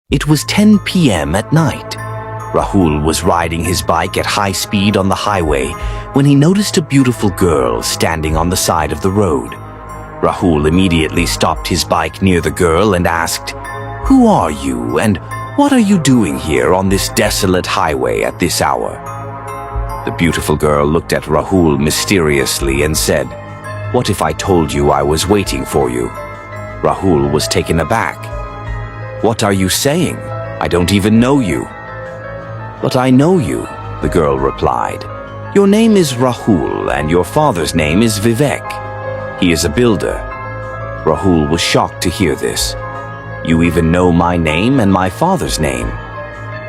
It was 10 p.m. at night. Rahul was riding his bike at high speed on the highway when he noticed a beautiful girl standing on the side of the road. Rahul immediately stopped his bike near the girl and asked, "Who are you and what are you doing here on this desolate highway at this hour?" The beautiful girl looked at Rahul mysteriously and said, "What if I told you I was waiting for you?" Rahul was taken aback. "What are you saying? I don't even know you." "But I know you," the girl replied. "Your name is Rahul and your father's name is Vivek. He is a builder." Rahul was shocked to hear this. "You even know my name and my father's name.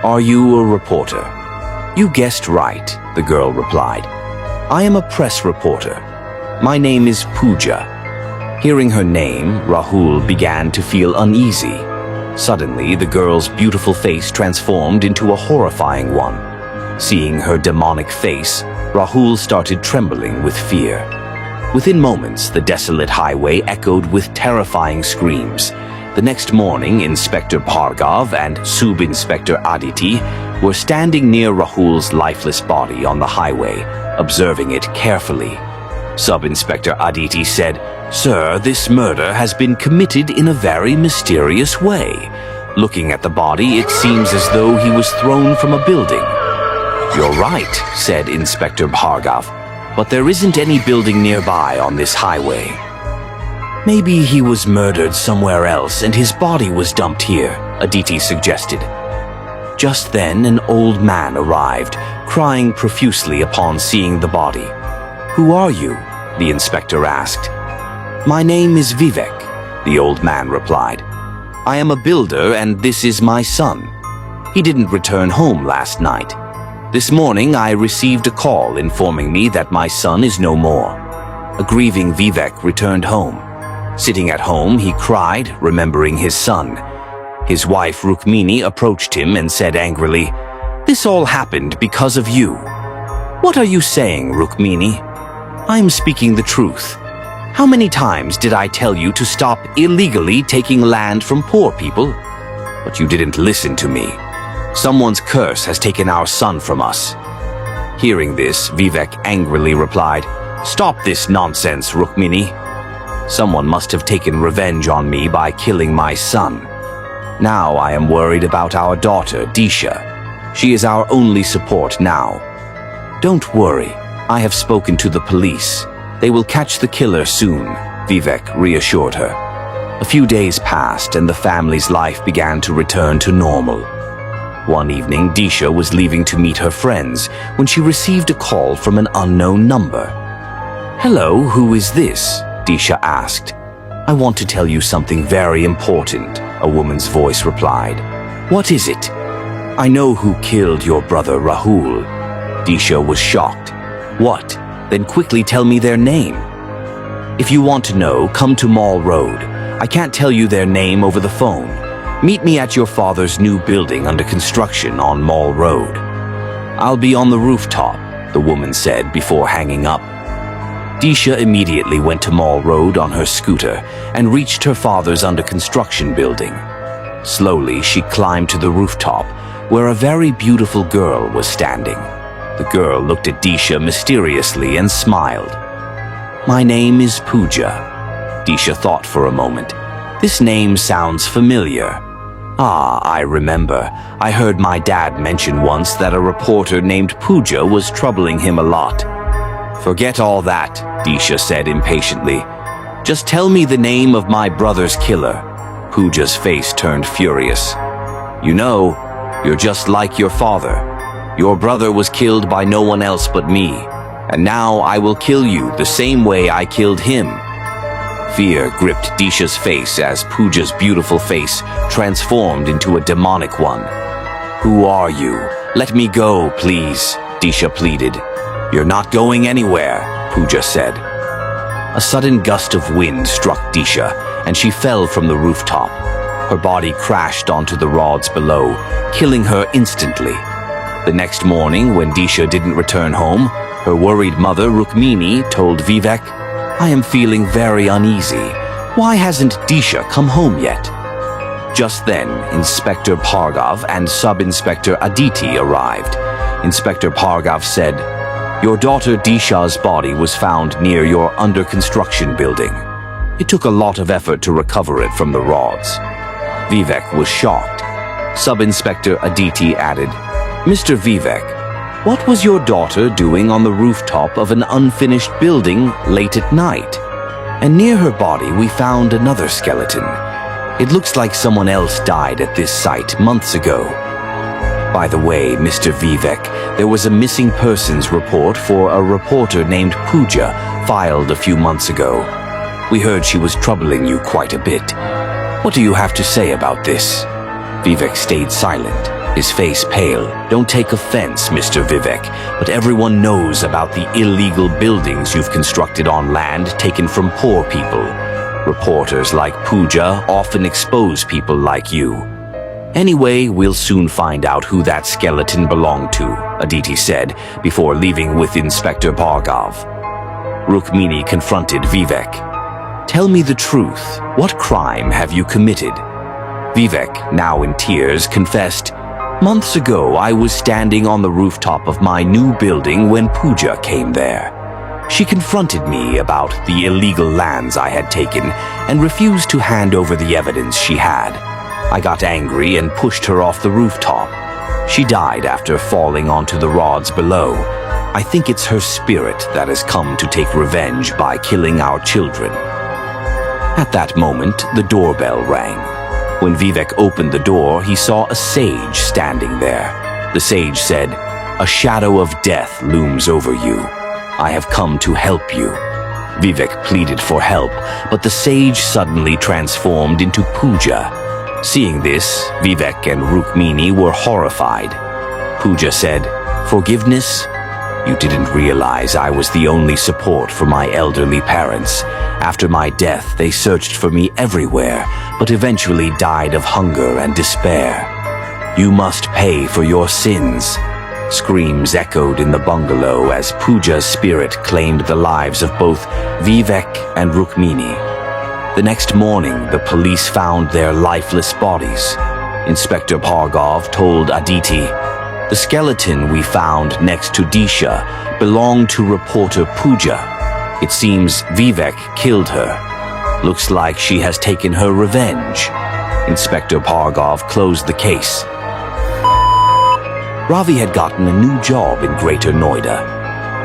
Are you a reporter?" "You guessed right," the girl replied. "I am a press reporter. My name is Pooja." Hearing her name, Rahul began to feel uneasy. Suddenly, the girl's beautiful face transformed into a horrifying one. Seeing her demonic face, Rahul started trembling with fear. Within moments, the desolate highway echoed with terrifying screams. The next morning, Inspector Bhargav and Sub-Inspector Aditi were standing near Rahul's lifeless body on the highway, observing it carefully. Sub-Inspector Aditi said, "Sir, this murder has been committed in a very mysterious way. Looking at the body, it seems as though he was thrown from a building." "You're right," said Inspector Bhargav, "but there isn't any building nearby on this highway." "Maybe he was murdered somewhere else and his body was dumped here," Aditi suggested. Just then, an old man arrived, crying profusely upon seeing the body. "Who are you?" the inspector asked. "My name is Vivek," the old man replied. "I am a builder and this is my son. He didn't return home last night. This morning I received a call informing me that my son is no more." A grieving Vivek returned home. Sitting at home, he cried, remembering his son. His wife Rukmini approached him and said angrily, "This all happened because of you." "What are you saying, Rukmini?" "I am speaking the truth. How many times did I tell you to stop illegally taking land from poor people? But you didn't listen to me. Someone's curse has taken our son from us." Hearing this, Vivek angrily replied, "Stop this nonsense, Rukmini. Someone must have taken revenge on me by killing my son. Now I am worried about our daughter, Disha. She is our only support now." "Don't worry. I have spoken to the police. They will catch the killer soon," Vivek reassured her. A few days passed and the family's life began to return to normal. One evening, Disha was leaving to meet her friends when she received a call from an unknown number. "Hello, who is this?" Disha asked. "I want to tell you something very important," a woman's voice replied. "What is it?" "I know who killed your brother Rahul." Disha was shocked. "What? Then quickly tell me their name." "If you want to know, come to Mall Road. I can't tell you their name over the phone. Meet me at your father's new building under construction on Mall Road." "I'll be on the rooftop," the woman said before hanging up. Disha immediately went to Mall Road on her scooter and reached her father's under construction building. Slowly, she climbed to the rooftop, where a very beautiful girl was standing. The girl looked at Disha mysteriously and smiled. "My name is Pooja." Disha thought for a moment. "This name sounds familiar. Ah, I remember. I heard my dad mention once that a reporter named Pooja was troubling him a lot." "Forget all that," Disha said impatiently. "Just tell me the name of my brother's killer." Pooja's face turned furious. "You know, you're just like your father. Your brother was killed by no one else but me, and now I will kill you the same way I killed him." Fear gripped Disha's face as Pooja's beautiful face transformed into a demonic one. "Who are you? Let me go, please," Disha pleaded. "You're not going anywhere," Pooja said. A sudden gust of wind struck Disha, and she fell from the rooftop. Her body crashed onto the rods below, killing her instantly. The next morning, when Disha didn't return home, her worried mother, Rukmini, told Vivek, "I am feeling very uneasy. Why hasn't Disha come home yet?" Just then, Inspector Pargov and Sub-Inspector Aditi arrived. Inspector Pargov said, "Your daughter Disha's body was found near your under-construction building. It took a lot of effort to recover it from the rods." Vivek was shocked. Sub-Inspector Aditi added, "Mr. Vivek, what was your daughter doing on the rooftop of an unfinished building late at night? And near her body we found another skeleton. It looks like someone else died at this site months ago. By the way, Mr. Vivek, there was a missing persons report for a reporter named Pooja filed a few months ago. We heard she was troubling you quite a bit. What do you have to say about this?" Vivek stayed silent, his face pale. "Don't take offense, Mr. Vivek, but everyone knows about the illegal buildings you've constructed on land taken from poor people. Reporters like Pooja often expose people like you. Anyway, we'll soon find out who that skeleton belonged to," Aditi said before leaving with Inspector Bhargav. Rukmini confronted Vivek. "Tell me the truth. What crime have you committed?" Vivek, now in tears, confessed, "Months ago I was standing on the rooftop of my new building when Pooja came there. She confronted me about the illegal lands I had taken and refused to hand over the evidence she had. I got angry and pushed her off the rooftop. She died after falling onto the rods below. I think it's her spirit that has come to take revenge by killing our children." At that moment, the doorbell rang. When Vivek opened the door, he saw a sage standing there. The sage said, "A shadow of death looms over you. I have come to help you." Vivek pleaded for help, but the sage suddenly transformed into Pooja. Seeing this, Vivek and Rukmini were horrified. Pooja said, "Forgiveness? You didn't realize I was the only support for my elderly parents. After my death, they searched for me everywhere, but eventually died of hunger and despair. You must pay for your sins." Screams echoed in the bungalow as Pooja's spirit claimed the lives of both Vivek and Rukmini. The next morning, the police found their lifeless bodies. Inspector Bhargav told Aditi, "The skeleton we found next to Disha belonged to reporter Pooja. It seems Vivek killed her. Looks like she has taken her revenge." Inspector Bhargav closed the case. Ravi had gotten a new job in Greater Noida.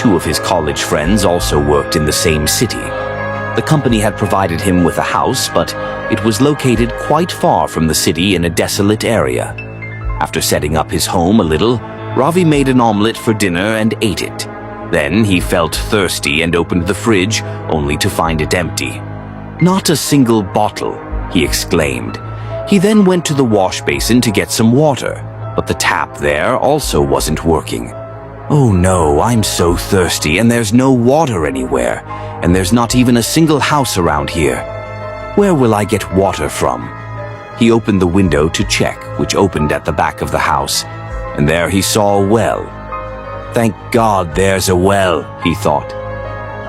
Two of his college friends also worked in the same city. The company had provided him with a house, but it was located quite far from the city in a desolate area. After setting up his home a little, Ravi made an omelette for dinner and ate it. Then he felt thirsty and opened the fridge, only to find it empty. "Not a single bottle," he exclaimed. He then went to the wash basin to get some water, but the tap there also wasn't working. "Oh no, I'm so thirsty and there's no water anywhere, and there's not even a single house around here. Where will I get water from?" He opened the window to check, which opened at the back of the house, and there he saw a well. "Thank God there's a well," he thought.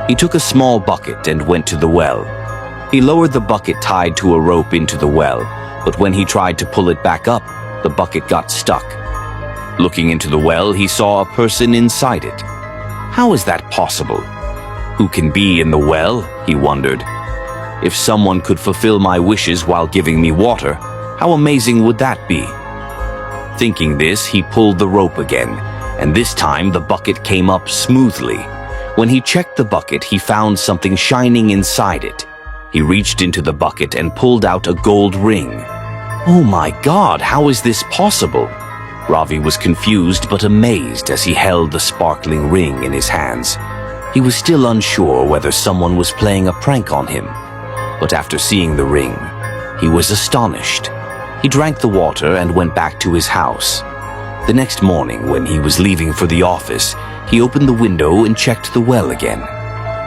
He took a small bucket and went to the well. He lowered the bucket tied to a rope into the well, but when he tried to pull it back up, the bucket got stuck. Looking into the well, he saw a person inside it. How is that possible? Who can be in the well? He wondered. If someone could fulfill my wishes while giving me water, how amazing would that be? Thinking this, he pulled the rope again, and this time the bucket came up smoothly. When he checked the bucket, he found something shining inside it. He reached into the bucket and pulled out a gold ring. "Oh my God, how is this possible?" Ravi was confused but amazed as he held the sparkling ring in his hands. He was still unsure whether someone was playing a prank on him. But after seeing the ring, he was astonished. He drank the water and went back to his house. The next morning, when he was leaving for the office, he opened the window and checked the well again.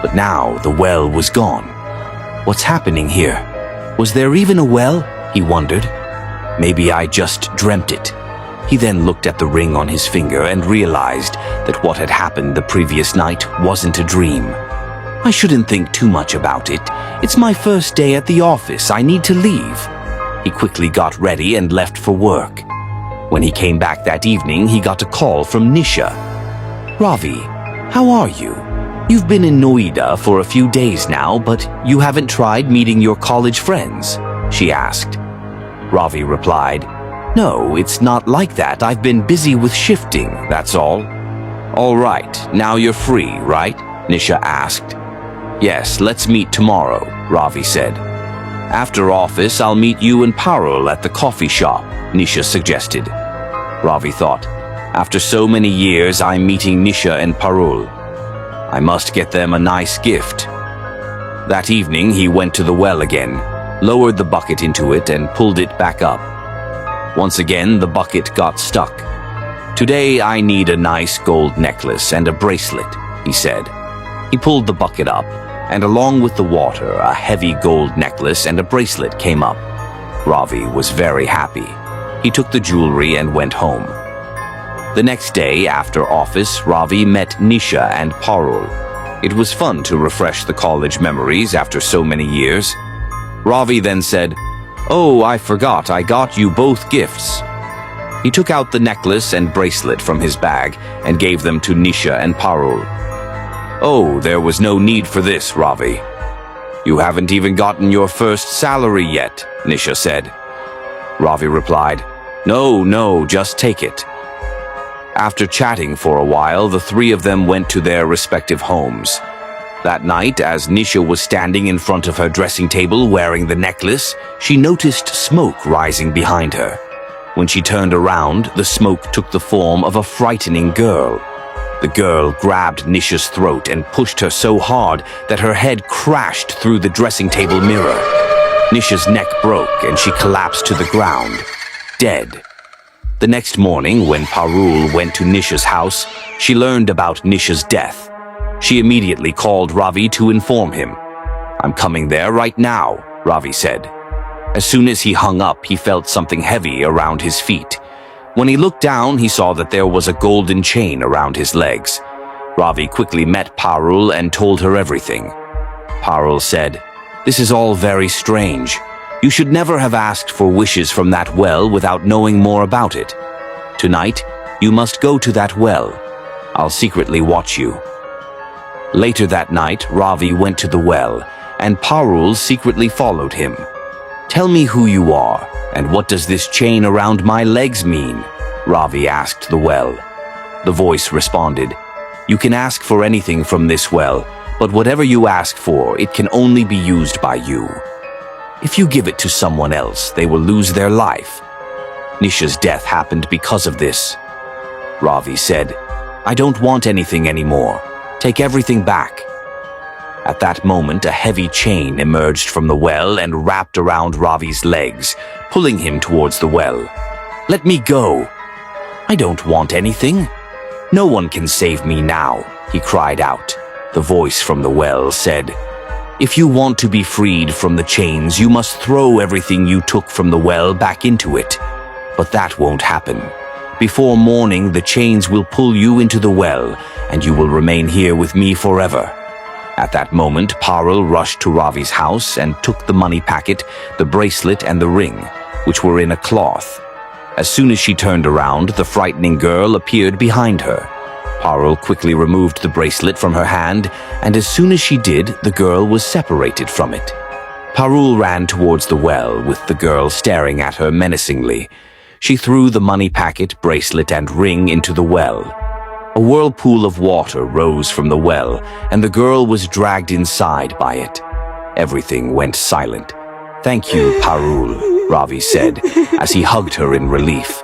But now the well was gone. What's happening here? Was there even a well? He wondered. Maybe I just dreamt it. He then looked at the ring on his finger and realized that what had happened the previous night wasn't a dream. I shouldn't think too much about it. It's my first day at the office. I need to leave. He quickly got ready and left for work. When he came back that evening, he got a call from Nisha. "Ravi, how are you? You've been in Noida for a few days now, but you haven't tried meeting your college friends?" she asked. Ravi replied, "No, it's not like that. I've been busy with shifting, that's all." "All right, now you're free, right?" Nisha asked. "Yes, let's meet tomorrow," Ravi said. "After office, I'll meet you and Parul at the coffee shop," Nisha suggested. Ravi thought, "After so many years, I'm meeting Nisha and Parul. I must get them a nice gift." That evening, he went to the well again, lowered the bucket into it, and pulled it back up. Once again, the bucket got stuck. "Today, I need a nice gold necklace and a bracelet," he said. He pulled the bucket up, and along with the water, a heavy gold necklace and a bracelet came up. Ravi was very happy. He took the jewelry and went home. The next day, after office, Ravi met Nisha and Parul. It was fun to refresh the college memories after so many years. Ravi then said, "Oh, I forgot, I got you both gifts." He took out the necklace and bracelet from his bag and gave them to Nisha and Parul. "Oh, there was no need for this, Ravi. You haven't even gotten your first salary yet," Nisha said. Ravi replied, No, just take it." After chatting for a while, the three of them went to their respective homes. That night, as Nisha was standing in front of her dressing table wearing the necklace, she noticed smoke rising behind her. When she turned around, the smoke took the form of a frightening girl. The girl grabbed Nisha's throat and pushed her so hard that her head crashed through the dressing table mirror. Nisha's neck broke and she collapsed to the ground, dead. The next morning, when Parul went to Nisha's house, she learned about Nisha's death. She immediately called Ravi to inform him. "I'm coming there right now," Ravi said. As soon as he hung up, he felt something heavy around his feet. When he looked down, he saw that there was a golden chain around his legs. Ravi quickly met Parul and told her everything. Parul said, "This is all very strange. You should never have asked for wishes from that well without knowing more about it. Tonight, you must go to that well. I'll secretly watch you." Later that night, Ravi went to the well, and Parul secretly followed him. "Tell me who you are, and what does this chain around my legs mean?" Ravi asked the well. The voice responded, "You can ask for anything from this well, but whatever you ask for, it can only be used by you. If you give it to someone else, they will lose their life. Nisha's death happened because of this." Ravi said, "I don't want anything anymore. Take everything back." At that moment, a heavy chain emerged from the well and wrapped around Ravi's legs, pulling him towards the well. "Let me go. I don't want anything. No one can save me now," he cried out. The voice from the well said, "If you want to be freed from the chains, you must throw everything you took from the well back into it. But that won't happen. Before morning, the chains will pull you into the well, and you will remain here with me forever." At that moment, Parul rushed to Ravi's house and took the money packet, the bracelet, and the ring, which were in a cloth. As soon as she turned around, the frightening girl appeared behind her. Parul quickly removed the bracelet from her hand, and as soon as she did, the girl was separated from it. Parul ran towards the well, with the girl staring at her menacingly. She threw the money packet, bracelet, and ring into the well. A whirlpool of water rose from the well, and the girl was dragged inside by it. Everything went silent. "Thank you, Parul," Ravi said, as he hugged her in relief.